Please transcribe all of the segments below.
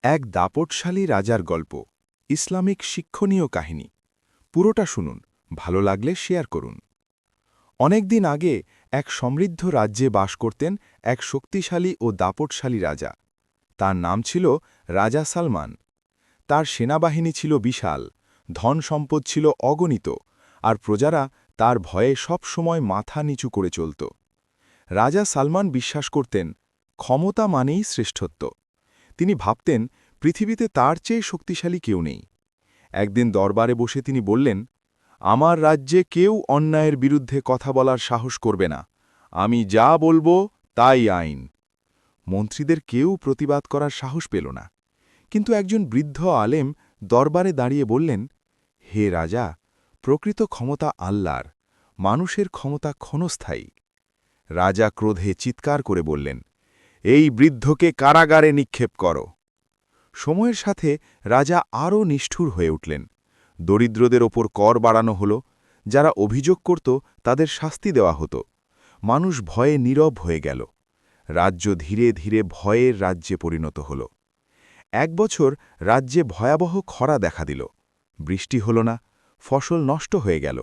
এক দাপটশালী রাজার গল্প ইসলামিক শিক্ষণীয় কাহিনী পুরোটা শুনুন ভালো লাগলে শেয়ার করুন অনেকদিন আগে এক সমৃদ্ধ রাজ্যে বাস করতেন এক শক্তিশালী ও দাপটশালী রাজা তার নাম ছিল রাজা সালমান তার সেনাবাহিনী ছিল বিশাল ধন সম্পদ ছিল অগণিত আর প্রজারা তার ভয়ে সব সময় মাথা নিচু করে চলত রাজা সালমান বিশ্বাস করতেন ক্ষমতা মানেই শ্রেষ্ঠত্ব তিনি ভাবতেন পৃথিবীতে তার চেয়ে শক্তিশালী কেউ নেই একদিন দরবারে বসে তিনি বললেন আমার রাজ্যে কেউ অন্যায়ের বিরুদ্ধে কথা বলার সাহস করবে না আমি যা বলবো তাই আইন মন্ত্রীদের কেউ প্রতিবাদ করার সাহস পেল না কিন্তু একজন বৃদ্ধ আলেম দরবারে দাঁড়িয়ে বললেন হে রাজা প্রকৃত ক্ষমতা আল্লাহর মানুষের ক্ষমতা ক্ষণস্থায়ী রাজা ক্রোধে চিৎকার করে বললেন এই বৃদ্ধকে কারাগারে নিক্ষেপ করো সময়ের সাথে রাজা আরও নিষ্ঠুর হয়ে উঠলেন দরিদ্রদের ওপর কর বাড়ানো হল যারা অভিযোগ করত তাদের শাস্তি দেওয়া হতো মানুষ ভয়ে নীরব হয়ে গেল রাজ্য ধীরে ধীরে ভয়ের রাজ্যে পরিণত হল এক বছর রাজ্যে ভয়াবহ খরা দেখা দিল বৃষ্টি হল না ফসল নষ্ট হয়ে গেল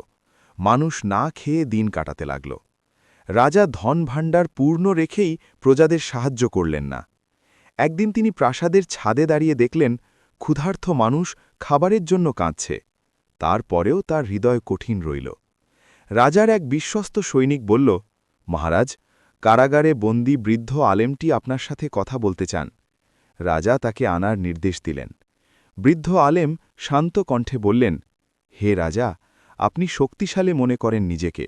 মানুষ না খেয়ে দিন কাটাতে লাগল রাজা ধনভাণ্ডার পূর্ণ রেখেই প্রজাদের সাহায্য করলেন না একদিন তিনি প্রাসাদের ছাদে দাঁড়িয়ে দেখলেন ক্ষুধার্ত মানুষ খাবারের জন্য কাঁদছে তারপরেও তার হৃদয় কঠিন রইল রাজার এক বিশ্বস্ত সৈনিক বলল মহারাজ কারাগারে বন্দী বৃদ্ধ আলেমটি আপনার সাথে কথা বলতে চান রাজা তাকে আনার নির্দেশ দিলেন বৃদ্ধ আলেম শান্ত কণ্ঠে বললেন হে রাজা আপনি শক্তিশালী মনে করেন নিজেকে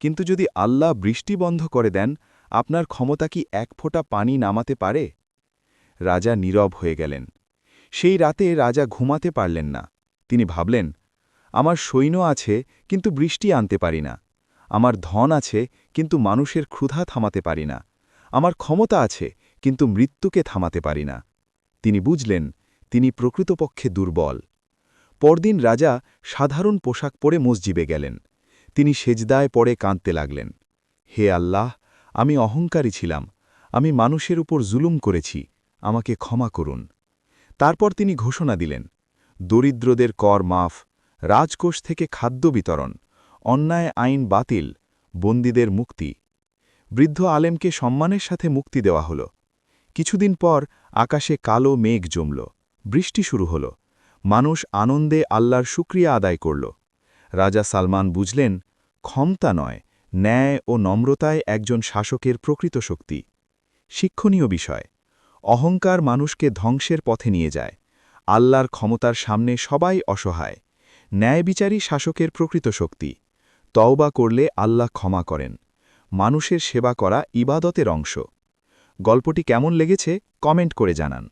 কিন্তু যদি আল্লাহ বৃষ্টি বন্ধ করে দেন আপনার ক্ষমতা কি এক ফোঁটা পানি নামাতে পারে রাজা নীরব হয়ে গেলেন সেই রাতে রাজা ঘুমাতে পারলেন না তিনি ভাবলেন আমার সৈন্য আছে কিন্তু বৃষ্টি আনতে পারি না আমার ধন আছে কিন্তু মানুষের ক্ষুধা থামাতে পারি না আমার ক্ষমতা আছে কিন্তু মৃত্যুকে থামাতে পারি না তিনি বুঝলেন তিনি প্রকৃতপক্ষে দুর্বল পরদিন রাজা সাধারণ পোশাক পরে মসজিদে গেলেন তিনি সেজদায় পড়ে কাঁদতে লাগলেন হে আল্লাহ আমি অহংকারী ছিলাম আমি মানুষের উপর জুলুম করেছি আমাকে ক্ষমা করুন তারপর তিনি ঘোষণা দিলেন দরিদ্রদের কর মাফ রাজকোষ থেকে খাদ্য বিতরণ অন্যায় আইন বাতিল বন্দীদের মুক্তি বৃদ্ধ আলেমকে সম্মানের সাথে মুক্তি দেওয়া হল কিছুদিন পর আকাশে কালো মেঘ জমল বৃষ্টি শুরু হল মানুষ আনন্দে আল্লাহর শুকরিয়া আদায় করল রাজা সালমান বুঝলেন ক্ষমতা নয় ন্যায় ও নম্রতায় একজন শাসকের প্রকৃত শক্তি শিক্ষণীয় বিষয় অহংকার মানুষকে ধ্বংসের পথে নিয়ে যায় আল্লাহর ক্ষমতার সামনে সবাই অসহায় ন্যায়বিচারী শাসকের প্রকৃত শক্তি তওবা করলে আল্লাহ ক্ষমা করেন মানুষের সেবা করা ইবাদতের অংশ গল্পটি কেমন লেগেছে কমেন্ট করে জানান